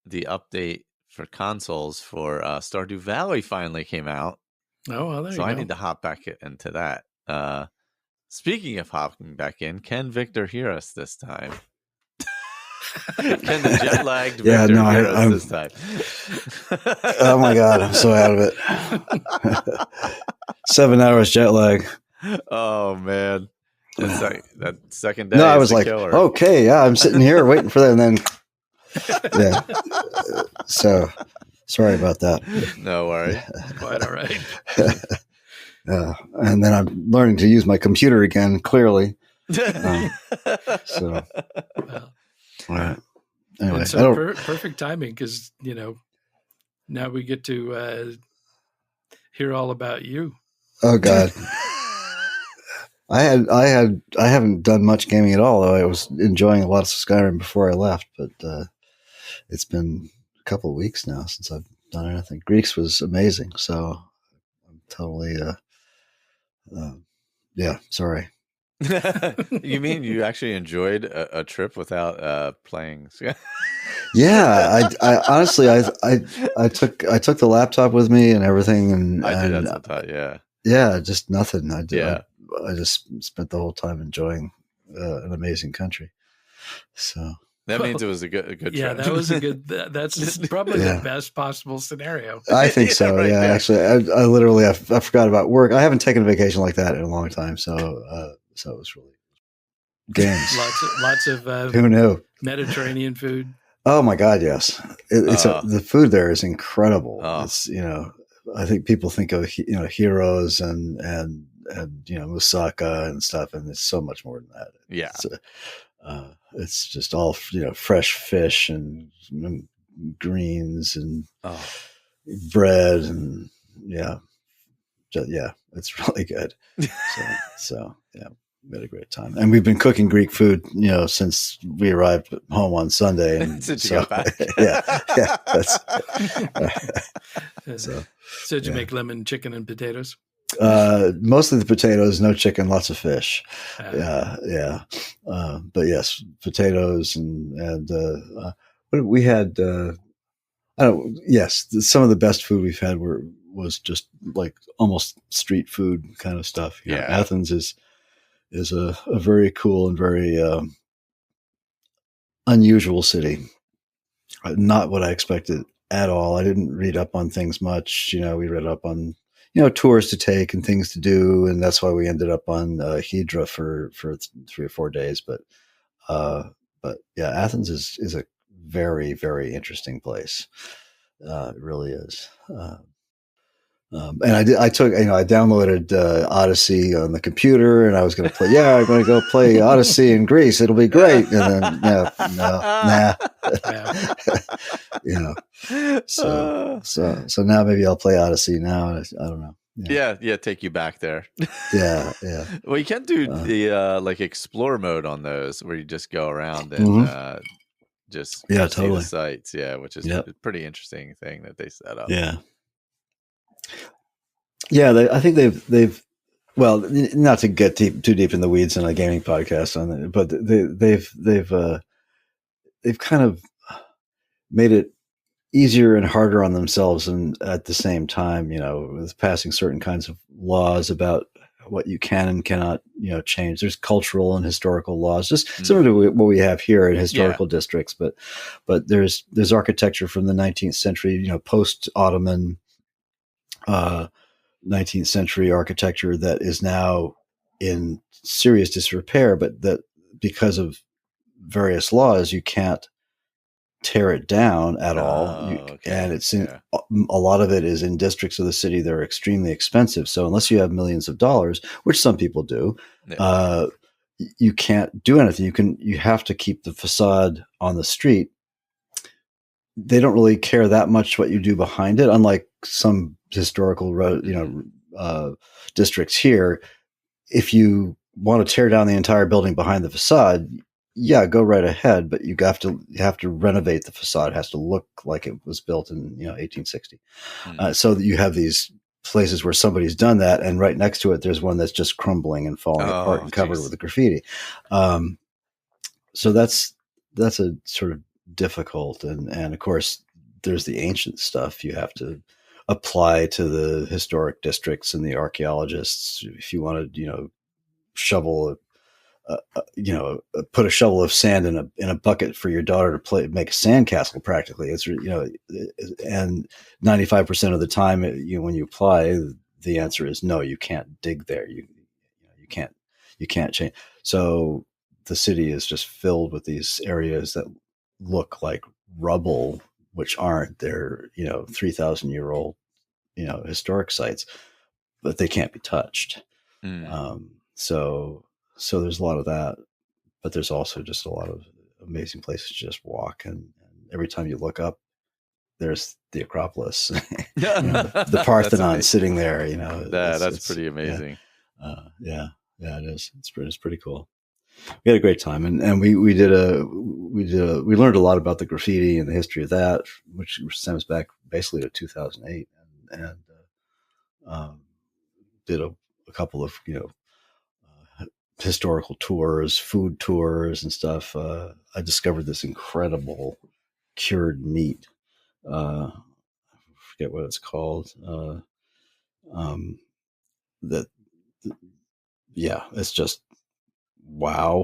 update for consoles for Stardew Valley finally came out. Oh, well, there you So go. I need to hop back into that. Speaking of hopping back in, can Victor hear us this time? Can the jet lagged Victor hear us this time? Oh my God, I'm so out of it. 7 hours jet lag. Oh man. That second day. No, I was like, killer. Okay, yeah, I'm sitting here waiting for that, and then yeah. So sorry about that. No worries. Quite all right. And then I'm learning to use my computer again, clearly. So, right. Anyway, and so perfect timing, because now we get to hear all about you. Oh God. I haven't done much gaming at all, though I was enjoying a lot of Skyrim before I left, but it's been a couple of weeks now since I've done anything. Greeks was amazing, so I'm totally yeah, sorry. You mean you actually enjoyed a trip without playing? Yeah, I honestly I took the laptop with me and everything, and I did that sometimes, yeah, just nothing. I just spent the whole time enjoying an amazing country. So that means it was a good trip. Yeah, that was a good. That's probably the best possible scenario. I think so. Right, yeah, actually, I literally I forgot about work. I haven't taken a vacation like that in a long time. So it was really games. lots of who knew Mediterranean food. Oh my God, yes! The food there is incredible. It's I think people think of heroes and moussaka and stuff, and it's so much more than that. Yeah, it's just all fresh fish and greens and bread and it's really good. So yeah. We had a great time, and we've been cooking Greek food, since we arrived home on Sunday. And since you got back, So did you make lemon chicken and potatoes? Mostly the potatoes, no chicken, lots of fish. But yes, potatoes and we had. Some of the best food we've had was just like almost street food kind of stuff. Yeah, Athens is a very cool and very unusual city. Not what I expected at all. I didn't read up on things much. We read up on tours to take and things to do, and that's why we ended up on Hydra for 3 or 4 days. But yeah, Athens is a very, very interesting place. It really is. And I downloaded Odyssey on the computer, and I was going to play. Yeah, I'm going to go play Odyssey in Greece. It'll be great. And then nah. So now maybe I'll play Odyssey now. I don't know. Yeah, take you back there. Yeah. Well, you can do the like explore mode on those, where you just go around and just see the sites. Yeah, which is a pretty interesting thing that they set up. Yeah, I think they've well, not to get too deep in the weeds in a gaming podcast on it, but they've kind of made it easier and harder on themselves, and at the same time, with passing certain kinds of laws about what you can and cannot, change. There's cultural and historical laws, just similar to what we have here in historical districts, but there's architecture from the 19th century, post-Ottoman 19th century architecture that is now in serious disrepair, but that because of various laws, you can't tear it down at all. Okay. And it's a lot of it is in districts of the city that are extremely expensive. So unless you have millions of dollars, which some people do, you can't do anything. You have to keep the facade on the street. They don't really care that much what you do behind it, unlike some historical, districts here. If you want to tear down the entire building behind the facade, yeah, go right ahead. But you have to renovate the facade. It has to look like it was built in 1860. So that you have these places where somebody's done that, and right next to it, there's one that's just crumbling and falling apart and covered with graffiti. So that's a sort of difficult, and of course there's the ancient stuff you have to apply to the historic districts and the archaeologists. If you want to shovel put a shovel of sand in a bucket for your daughter to make a sandcastle, practically, it's and 95% of the time when you apply, the answer is no, you can't dig there. You can't change. So the city is just filled with these areas that look like rubble, which aren't. They're 3,000-year-old historic sites, but they can't be touched. So there's a lot of that, but there's also just a lot of amazing places to just walk, and every time you look up, there's the Acropolis, the Parthenon sitting there. That's pretty amazing. Yeah, it is. It's pretty cool. We had a great time, and we learned a lot about the graffiti and the history of that, which stems back basically to 2008, and did a couple of historical tours, food tours, and stuff. I discovered this incredible cured meat. I forget what it's called. It's just wow.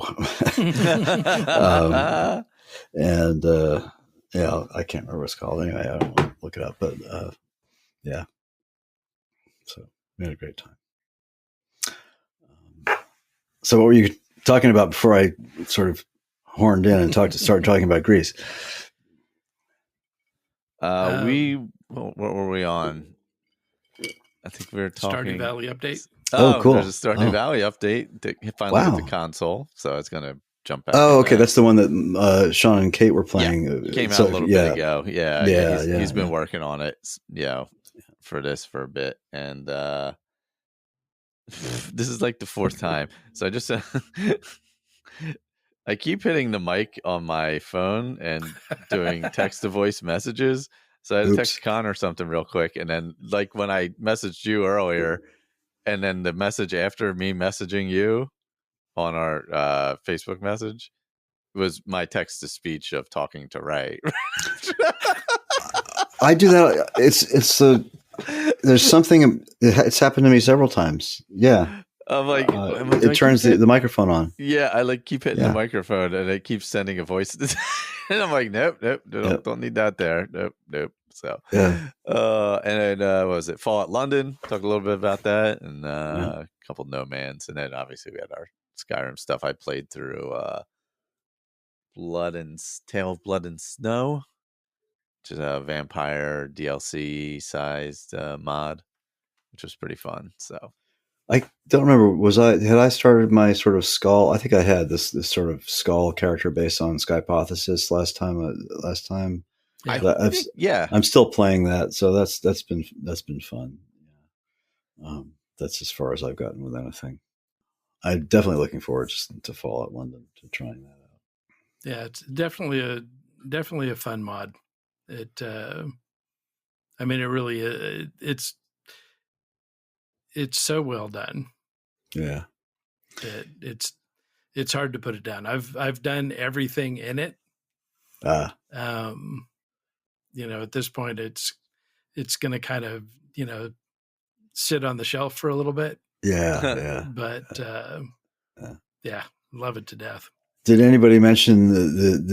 And I can't remember what it's called. Anyway, I don't want to look it up, but so we had a great time. So what were you talking about before I sort of horned in and started talking about Greece? What were we on? I think we were talking Stardew Valley update. Oh, cool. There's a Stardew Valley update to finally get the console, so it's going to jump back. Oh, okay. That's the one that Sean and Kate were playing. Yeah, came out a little bit ago. He's been working on it, for a bit, and this is like the fourth time. So I just I keep hitting the mic on my phone and doing text to voice messages. So I had to text Connor something real quick, and then like when I messaged you earlier, and then the message after me messaging you on our Facebook message was my text to speech of talking to Ray. I do that. There's something. It's happened to me several times. Yeah. I'm like, it turns the microphone on. Yeah, I like keep hitting the microphone, and it keeps sending a voice, and I'm like, nope, don't need that there, nope. So, and then what was it? Fallout London? Talk a little bit about that, and a couple No Man's, and then obviously we had our Skyrim stuff. I played through Tale of Blood and Snow, which is a vampire DLC sized mod, which was pretty fun. So. I don't remember. Had I started my sort of Skull? I think I had this sort of Skull character based on Skypothesis last time. I'm still playing that, so that's been fun. That's as far as I've gotten with anything. I'm definitely looking forward to Fallout London, to trying that out. Yeah, it's definitely a fun mod. It really it's so well done. Yeah. It's hard to put it down. I've done everything in it. At this point it's going to kind of, sit on the shelf for a little bit. Yeah. But love it to death. Did anybody mention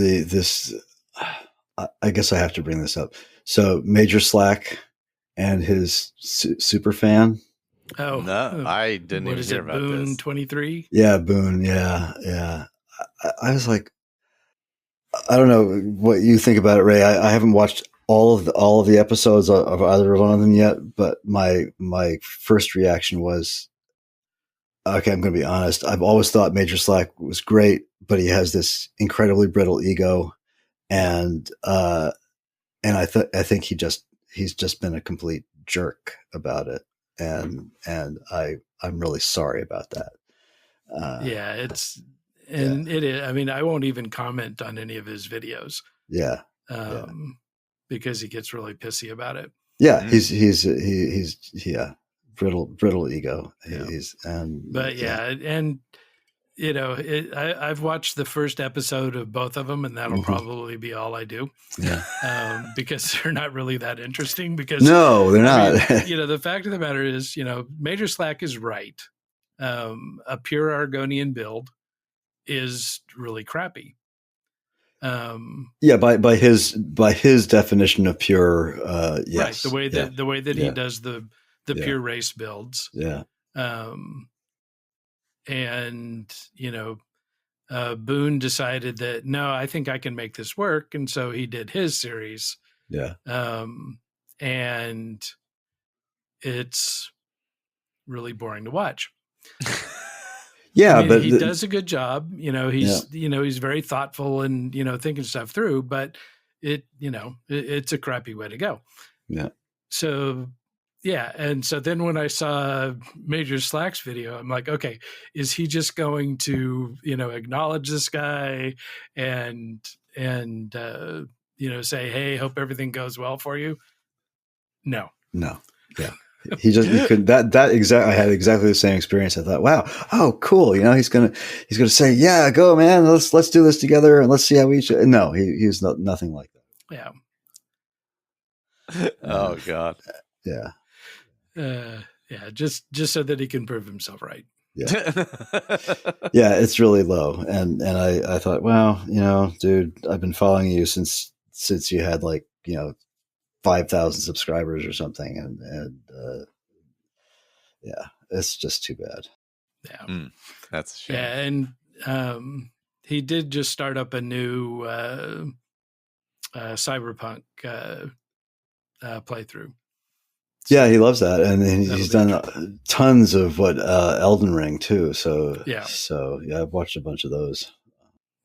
this? I guess I have to bring this up. So Major Slack and his super fan. Oh no, I didn't even hear about Boone this. 23. Yeah, Boone. Yeah. I was like, I don't know what you think about it, Ray. I haven't watched all of the episodes of either one of them yet, but my first reaction was, okay, I'm going to be honest. I've always thought Major Slack was great, but he has this incredibly brittle ego, and I think he's just been a complete jerk about it, and I'm really sorry about that. Yeah, it's and it is. I mean, I won't even comment on any of his videos. Yeah, because he gets really pissy about it. Yeah, he's brittle ego. Yeah. And you know, I've watched the first episode of both of them, and that'll probably be all I do. Yeah, because they're not really that interesting. Because no, they're not. I mean, the fact of the matter is, Major Slack is right. A pure Argonian build is really crappy. Yeah, by his definition of pure, yes, right. The way that he does the pure race builds. Yeah. And Boone decided that no, I think I can make this work, and so he did his series. Yeah. And it's really boring to watch. Yeah, I mean, but he does a good job. He's very thoughtful and thinking stuff through. But it's a crappy way to go. Yeah. So yeah, and so then when I saw Major Slack's video, I'm like, okay, is he just going to acknowledge this guy and say, hey, hope everything goes well for you? No. Yeah. He couldn't I had exactly the same experience. I thought, wow, oh cool. He's gonna say, yeah, go man, let's do this together and let's see how we should. No, he's nothing like that. Yeah. Oh God. Yeah. Just so that he can prove himself right. Yeah. Yeah, it's really low. And I thought, well, dude, I've been following you since you had 5,000 subscribers or something. And yeah, it's just too bad. Yeah. That's a shame. Yeah. And he did just start up a new Cyberpunk playthrough. Yeah, he loves that, and he's done tons of Elden Ring too. So yeah, I've watched a bunch of those.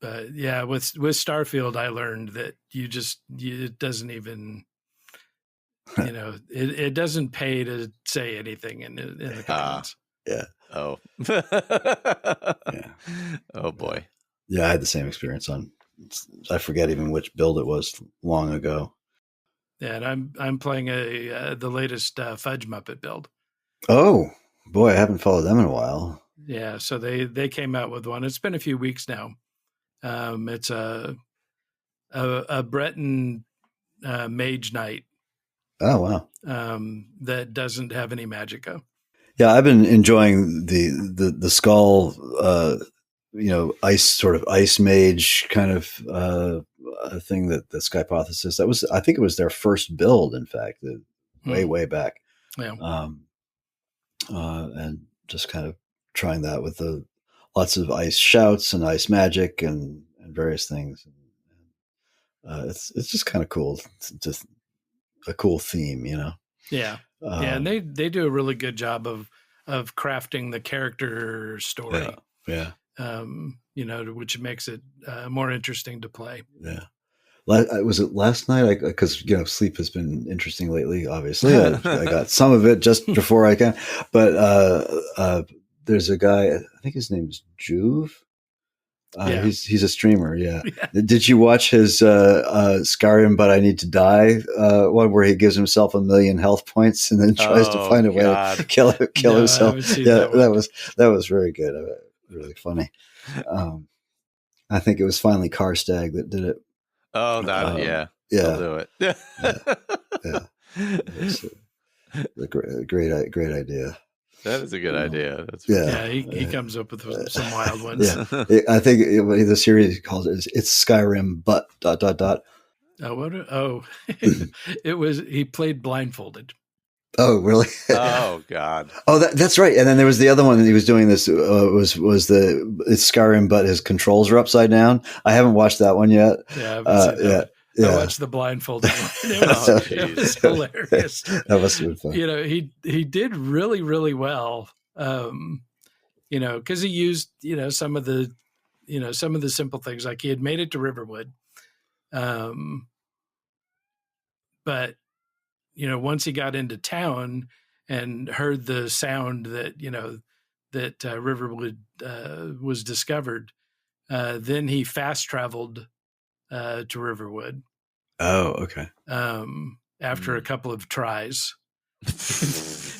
But yeah, with Starfield, I learned that it doesn't even, it doesn't pay to say anything in the comments. Yeah. Oh. Yeah. Oh boy. Yeah, I had the same experience I forget even which build it was long ago. Yeah, and I'm playing the latest Fudge Muppet build. Oh boy, I haven't followed them in a while. Yeah, so they came out with one. It's been a few weeks now. It's a Breton mage knight. Oh wow. That doesn't have any magicka. Yeah, I've been enjoying the skull, ice mage kind of thing that Skypothesis. I think it was their first build, in fact, way back. Yeah. And just kind of trying that with lots of ice shouts and ice magic and various things. It's just kind of cool. It's just a cool theme, Yeah. Yeah, and they do a really good job of crafting the character story. Yeah. Which makes it more interesting to play. Yeah. Was it last night? Because sleep has been interesting lately. Obviously, I got some of it just before I can. But there's a guy. I think his name is Juve. Yeah. He's a streamer. Yeah. Did you watch his Skyrim But I Need to Die one where he gives himself 1,000,000 health points and then tries to find a way to kill himself? Yeah, that was very good. Really funny. I think it was finally Carstag that did it. Oh, that yeah. I'll do it. Yeah. It's a great idea. That is a good idea. That's he comes up with some wild ones. Yeah. I think the series calls it's Skyrim but ... Oh, it was he played blindfolded. Oh, really? Oh God. Oh, that's right. And then there was the other one that he was doing. This it's Skyrim, but his controls are upside down. I haven't watched that one yet. Yeah, I haven't seen that one. I Yeah. watched the blindfolded one. It was hilarious. That must have been fun. He did really, really well. Because he used some of the simple things, like he had made it to Riverwood, but once he got into town and heard the sound that Riverwood was discovered, then he fast traveled to Riverwood. Oh, okay. After a couple of tries,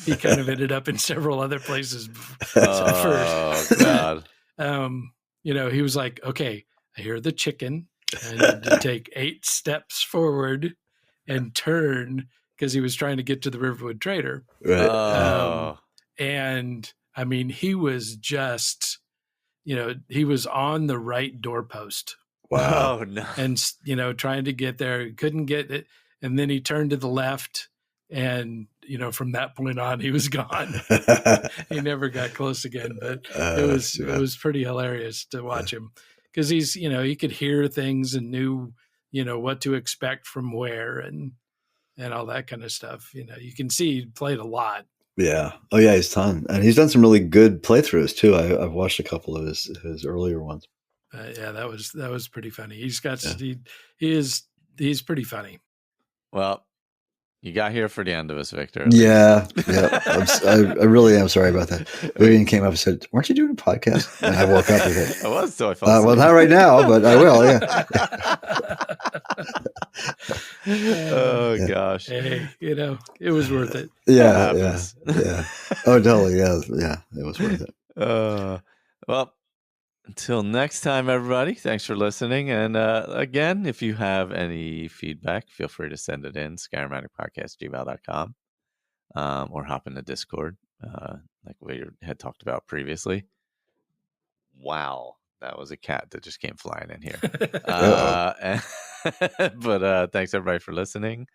he kind of ended up in several other places first. God. He was like, okay, I hear the chicken. I need to take 8 steps forward and turn, because he was trying to get to the Riverwood Trader. Right. And I mean, he was just, he was on the right doorpost. Wow. Oh no. And, trying to get there, couldn't get it. And then he turned to the left, and, from that point on, he was gone. He never got close again, but it was pretty hilarious to watch him, because he's, he could hear things and knew, what to expect from where and all that kind of stuff. You can see he played a lot. Yeah. Oh yeah, he's done, and he's done some really good playthroughs too. I've watched a couple of his earlier ones. Yeah, that was pretty funny. He's got he's pretty funny. Well, you got here for the end of us, Victor. Yeah. I really am sorry about that. Vivian came up and said, "Weren't you doing a podcast?" And I woke up with it. I was, so I fell asleep. Well, not right now, but I will. Yeah. Oh gosh. Hey, it was worth it. Yeah. Oh, totally. Yeah. It was worth it. Well, until next time, everybody, thanks for listening. And again, if you have any feedback, feel free to send it in, skyrimaddictpodcast@gmail.com, or hop in the Discord, like we had talked about previously. Wow, that was a cat that just came flying in here. But thanks, everybody, for listening,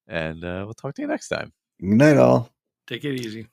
and we'll talk to you next time. Good night, all. Take it easy.